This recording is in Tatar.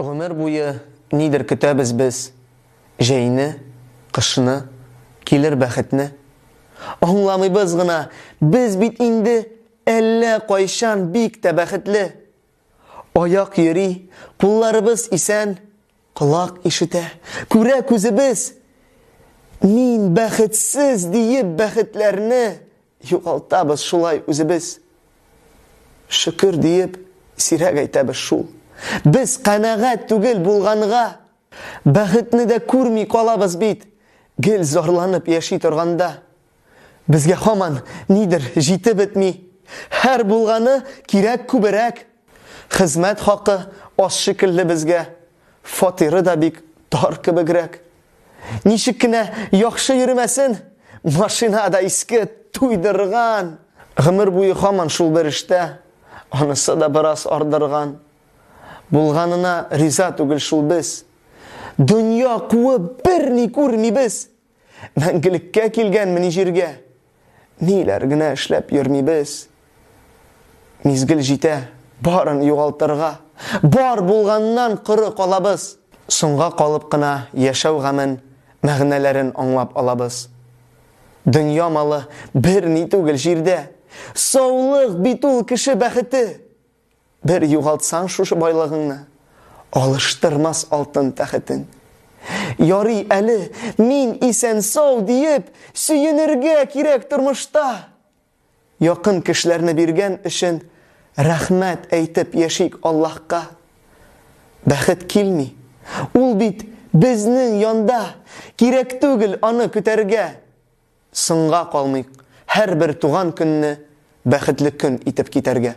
Ömür boyu nidir көтәбез biz? Җәйне, кышны, килер бәхетне. Аңламыйбыз гына, biz бит инде әллә кайчан бик тә бәхетле. Аяк йөри, кулларыбыз исән, колак ишетә, күрә күзебез. Мин бәхетсез диеп бәхетләрне югалтабыз шулай үзебез. Шөкер диеп сирәк әйтәбез шул. Без канәгать түгел булганга, бәхетне дә күрми калабыз бит. Гел зарланып яши торганда, безгә һаман нидер җитеп бетми. Һәр булганы кирәк күбрәк. Хезмәт хакы аз шикелле безгә, фатиры да бик тар кебегрәк. Ничек кенә яхшы йөрмәсен, машина да иске туйдырган. Гомер буе һаман шул бер эштә, анысы да бераз ардырган. Булганына риза түгел шул без. Дөнья куып берни күрмибез. Мәңгелеккә килгән җиргә, ниләр генә эшләп йөрмибез. Мизгел җитә, барын югалтырга, бар булганнан коры калабыз. Соңга калып кына яшәү гамын мәгънәләрен аңлап алабыз. Дөнья малы берни түгел җирдә, саулык бит ул кеше бәхете. Бер югалтсаң шушы байлыгыңны, алыштырмас алтын тәхетен. Ярый әле мин исән сау диеп сөенергә кирәк тормышта. Якын кешеләрне биргән өчен рәхмәт әйтеп яшик Аллаһка. Бәхет килми, ул бит безнең янда, кирәк түгел аны көтәргә. Соңга калмыйк, һәр бер туган көнне бәхетле көн итеп китәргә.